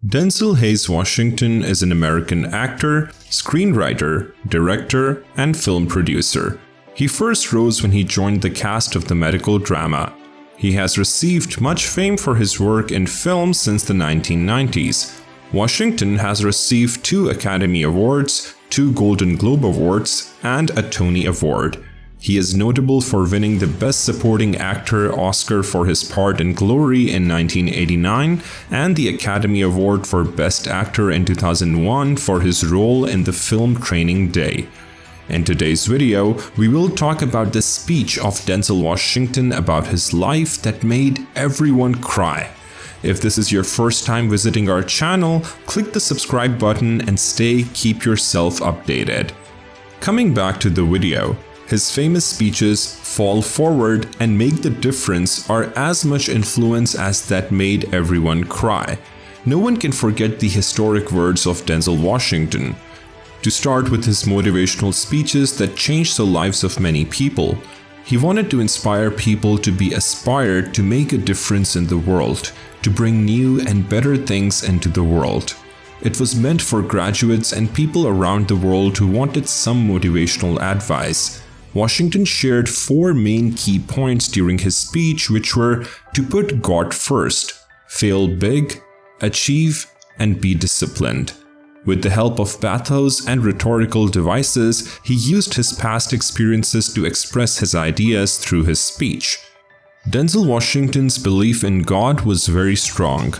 Denzel Washington is an American actor, screenwriter, director, and film producer. He first rose when he joined the cast of the medical drama. He has received much fame for his work in film since the 1990s. Washington has received 2 Academy Awards, 2 Golden Globe Awards, and a Tony Award. He is notable for winning the Best Supporting Actor Oscar for his part in Glory in 1989 and the Academy Award for Best Actor in 2001 for his role in the film Training Day. In today's video, we will talk about the speech of Denzel Washington about his life that made everyone cry. If this is your first time visiting our channel, click the subscribe button and keep yourself updated. Coming back to the video, his famous speeches, Fall Forward and Make the Difference, are as much influence as that made everyone cry. No one can forget the historic words of Denzel Washington. To start with his motivational speeches that changed the lives of many people, he wanted to inspire people to be aspired to make a difference in the world, to bring new and better things into the world. It was meant for graduates and people around the world who wanted some motivational advice. Washington shared 4 main key points during his speech, which were to put God first, fail big, achieve, and be disciplined. With the help of pathos and rhetorical devices, he used his past experiences to express his ideas through his speech. Denzel Washington's belief in God was very strong.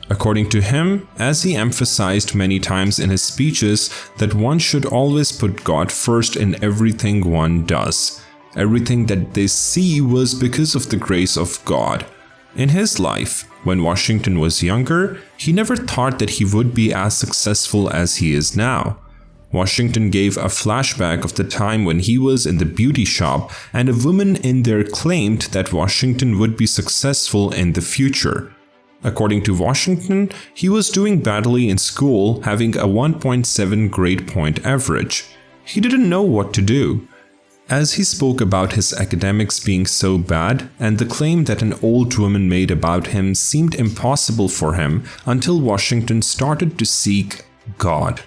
According to him, as he emphasized many times in his speeches, that one should always put God first in everything one does. Everything that they see was because of the grace of God. In his life, when Washington was younger, he never thought that he would be as successful as he is now. Washington gave a flashback of the time when he was in the beauty shop and a woman in there claimed that Washington would be successful in the future. According to Washington, he was doing badly in school, having a 1.7 grade point average. He didn't know what to do. As he spoke about his academics being so bad, and the claim that an old woman made about him seemed impossible for him until Washington started to seek God.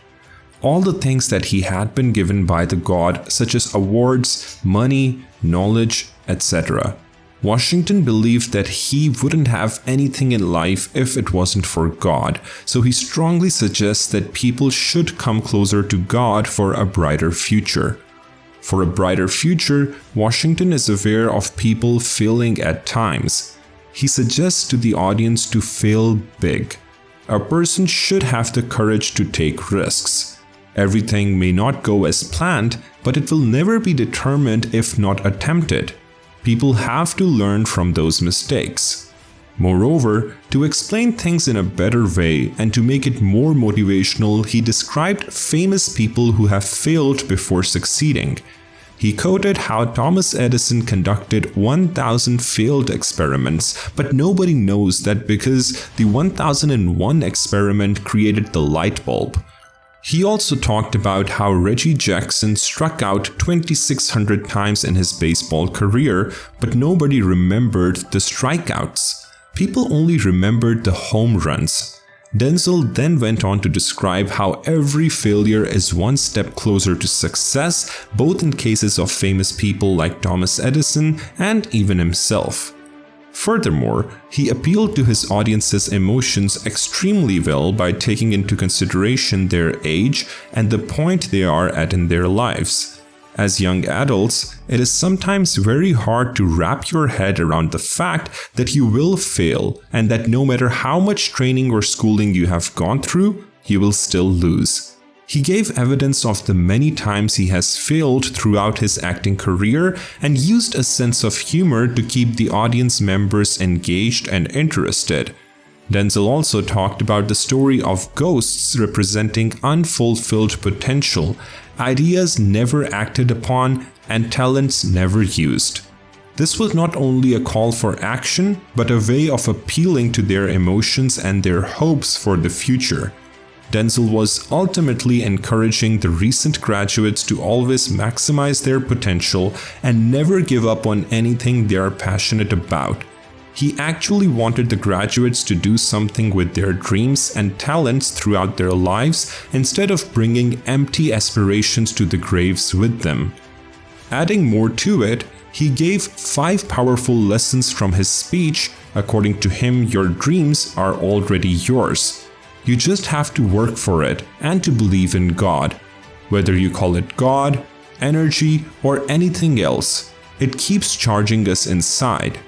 All the things that he had been given by the God, such as awards, money, knowledge, etc. Washington believed that he wouldn't have anything in life if it wasn't for God, so he strongly suggests that people should come closer to God for a brighter future. For a brighter future, Washington is aware of people failing at times. He suggests to the audience to fail big. A person should have the courage to take risks. Everything may not go as planned, but it will never be determined if not attempted. People have to learn from those mistakes. Moreover, to explain things in a better way and to make it more motivational, he described famous people who have failed before succeeding. He quoted how Thomas Edison conducted 1,000 failed experiments, but nobody knows that because the 1001 experiment created the light bulb. He also talked about how Reggie Jackson struck out 2,600 times in his baseball career, but nobody remembered the strikeouts. People only remembered the home runs. Denzel then went on to describe how every failure is one step closer to success, both in cases of famous people like Thomas Edison and even himself. Furthermore, he appealed to his audience's emotions extremely well by taking into consideration their age and the point they are at in their lives. As young adults, it is sometimes very hard to wrap your head around the fact that you will fail and that no matter how much training or schooling you have gone through, you will still lose. He gave evidence of the many times he has failed throughout his acting career and used a sense of humor to keep the audience members engaged and interested. Denzel also talked about the story of ghosts representing unfulfilled potential, ideas never acted upon, and talents never used. This was not only a call for action, but a way of appealing to their emotions and their hopes for the future. Denzel was ultimately encouraging the recent graduates to always maximize their potential and never give up on anything they are passionate about. He actually wanted the graduates to do something with their dreams and talents throughout their lives instead of bringing empty aspirations to the graves with them. Adding more to it, he gave 5 powerful lessons from his speech. According to him, your dreams are already yours. You just have to work for it and to believe in God. Whether you call it God, energy, or anything else, it keeps charging us inside.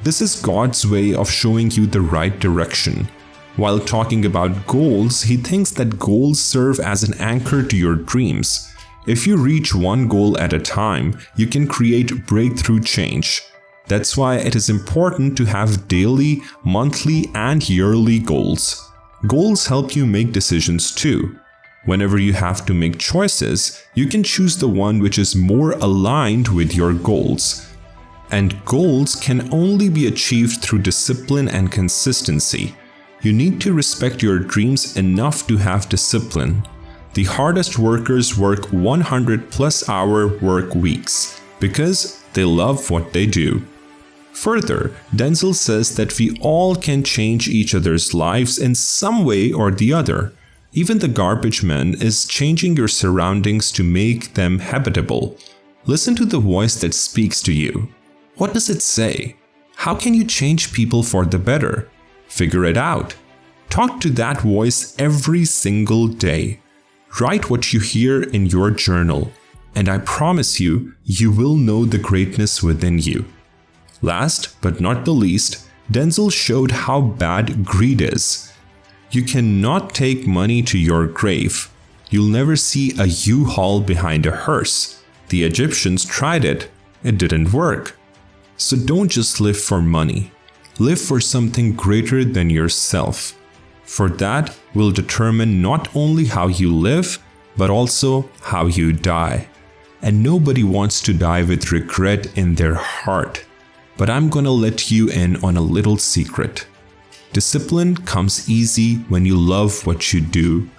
This is God's way of showing you the right direction. While talking about goals, he thinks that goals serve as an anchor to your dreams. If you reach one goal at a time, you can create breakthrough change. That's why it is important to have daily, monthly, and yearly goals. Goals help you make decisions too. Whenever you have to make choices, you can choose the one which is more aligned with your goals. And goals can only be achieved through discipline and consistency. You need to respect your dreams enough to have discipline. The hardest workers work 100+ hour work weeks because they love what they do. Further, Denzel says that we all can change each other's lives in some way or the other. Even the garbage man is changing your surroundings to make them habitable. Listen to the voice that speaks to you. What does it say? How can you change people for the better? Figure it out. Talk to that voice every single day. Write what you hear in your journal, and I promise you, you will know the greatness within you. Last but not the least, Denzel showed how bad greed is. You cannot take money to your grave. You'll never see a U-Haul behind a hearse. The Egyptians tried it. It didn't work. So don't just live for money. Live for something greater than yourself. For that will determine not only how you live, but also how you die. And nobody wants to die with regret in their heart. But I'm gonna let you in on a little secret. Discipline comes easy when you love what you do.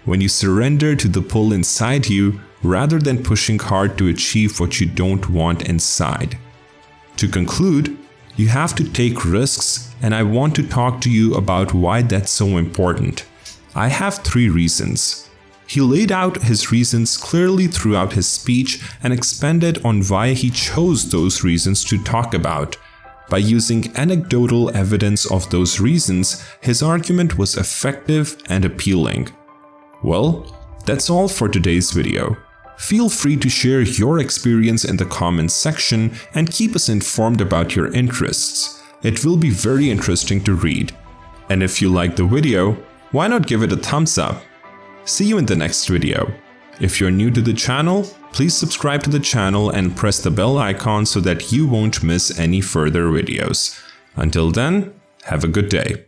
When you surrender to the pull inside you, rather than pushing hard to achieve what you don't want inside. To conclude, you have to take risks, and I want to talk to you about why that's so important. I have 3 reasons. He laid out his reasons clearly throughout his speech and expanded on why he chose those reasons to talk about. By using anecdotal evidence of those reasons, his argument was effective and appealing. Well, that's all for today's video. Feel free to share your experience in the comments section and keep us informed about your interests. It will be very interesting to read. And if you liked the video, why not give it a thumbs up? See you in the next video. If you're new to the channel, please subscribe to the channel and press the bell icon so that you won't miss any further videos. Until then, have a good day.